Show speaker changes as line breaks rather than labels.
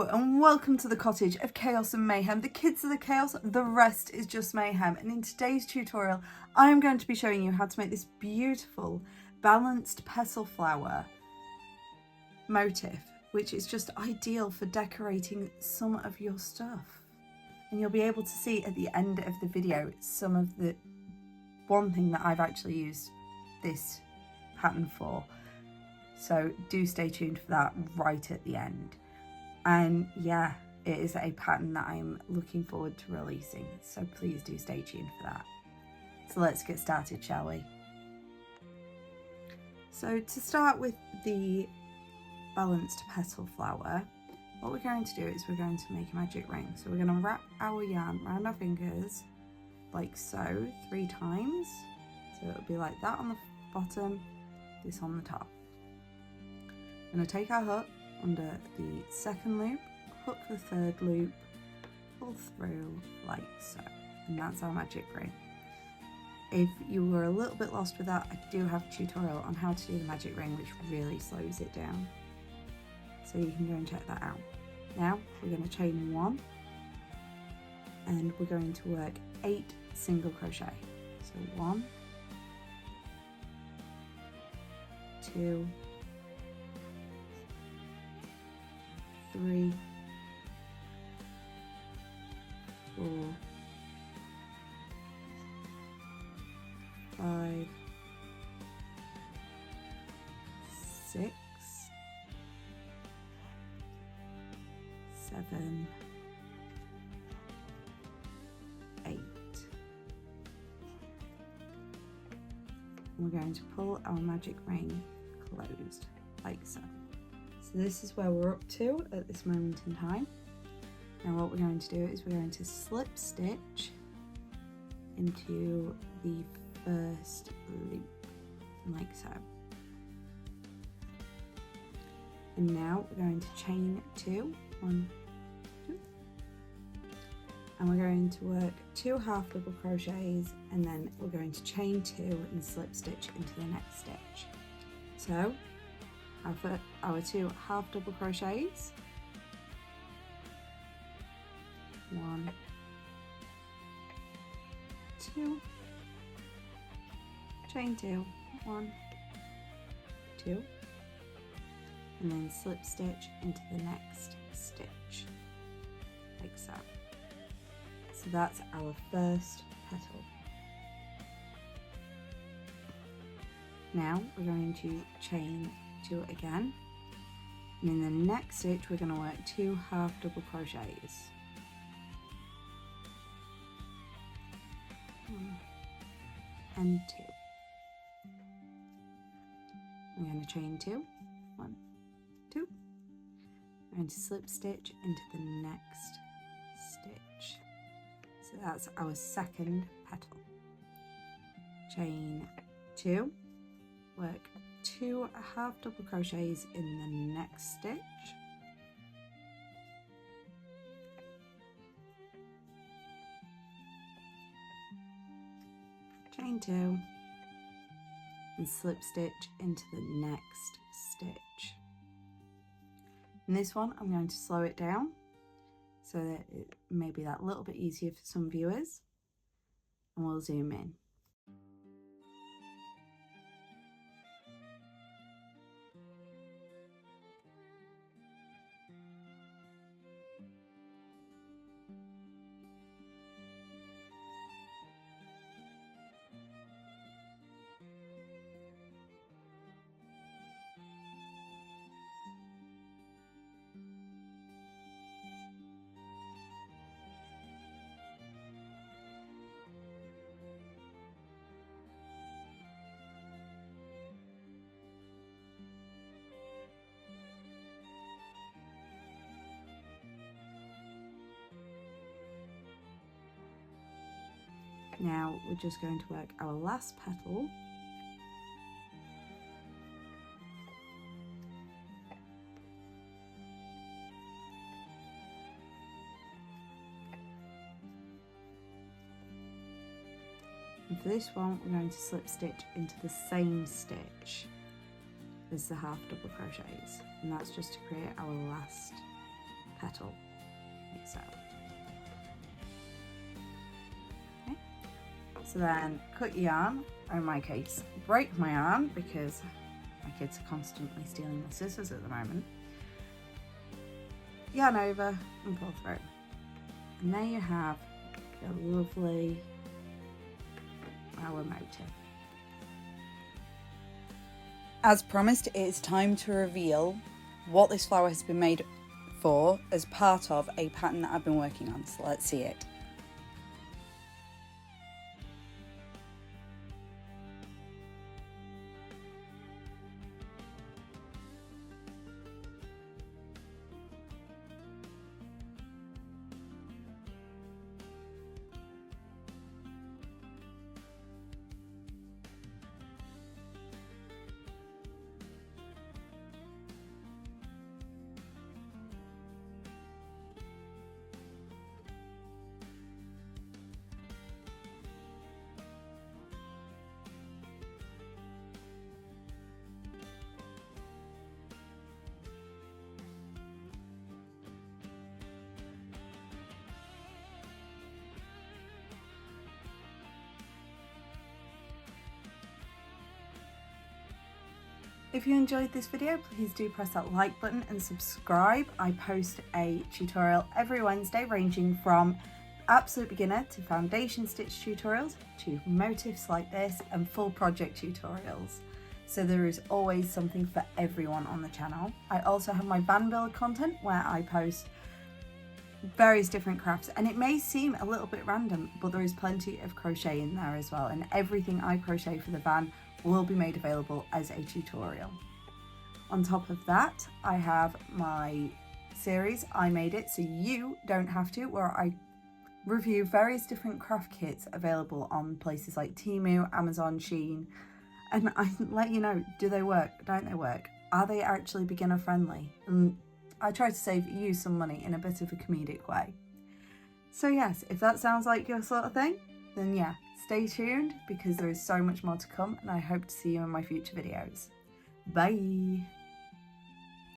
Hello and welcome to the cottage of chaos and mayhem. The kids are the chaos, the rest is just mayhem. And in today's tutorial, I am going to be showing you how to make this beautiful balanced petal flower motif, which is just ideal for decorating some of your stuff. And you'll be able to see at the end of the video some of the one thing that I've actually used this pattern for. So do stay tuned for that right at the end. And yeah, it is a pattern that I'm looking forward to releasing, so please do stay tuned for that. So let's get started, shall we? So to start with the balanced petal flower, what we're going to do is we're going to make a magic ring. So we're going to wrap our yarn around our fingers like so 3 times. So it'll be like that on the bottom, this on the top. I'm going to take our hook under the second loop, hook the third loop, pull through like so, and that's our magic ring. If you were a little bit lost with that, I do have a tutorial on how to do the magic ring, which really slows it down, so you can go and check that out. Now we're going to chain 1 and we're going to work 8 single crochet. So 1, 2, 3, 4, 5, 6, 7, 8. We're going to pull our magic ring closed like so. So this is where we're up to at this moment in time. Now what we're going to do is we're going to slip stitch into the first loop like so. And now we're going to chain 2, 1, 2, and we're going to work 2 half double crochets, and then we're going to chain 2 and slip stitch into the next stitch. So our 2 half double crochets, 1, 2, chain 2, 1, 2, and then slip stitch into the next stitch like so. So that's our first petal. Now we're going to chain 2 again, and in the next stitch we're going to work 2 half double crochets. 1 and 2. I'm going to chain 2, 1, 2. I'm going to slip stitch into the next stitch. So that's our second petal. Chain 2, work 2 half double crochets in the next stitch, chain 2 and slip stitch into the next stitch. In this one I'm going to slow it down so that it may be that little bit easier for some viewers, and we'll zoom in. Now we're just going to work our last petal, and for this one we're going to slip stitch into the same stitch as the half double crochets, and that's just to create our last petal, like so. Okay. So then cut your yarn, or in my case, break my yarn because my kids are constantly stealing my scissors at the moment. Yarn over and pull through. And there you have your lovely flower motif. As promised, it is time to reveal what this flower has been made for as part of a pattern that I've been working on. So let's see it. If you enjoyed this video, please do press that like button and subscribe. I post a tutorial every Wednesday ranging from absolute beginner to foundation stitch tutorials to motifs like this and full project tutorials. So there is always something for everyone on the channel. I also have my van build content where I post various different crafts, and it may seem a little bit random, but there is plenty of crochet in there as well, and everything I crochet for the van will be made available as a tutorial. On top of that, I have my series I Made It So You Don't Have To, where I review various different craft kits available on places like Temu, Amazon, Shein, and I let you know, do they work, don't they work, are they actually beginner friendly, and I try to save you some money in a bit of a comedic way. So yes, if that sounds like your sort of thing, then yeah, stay tuned because there is so much more to come, and I hope to see you in my future videos. Bye!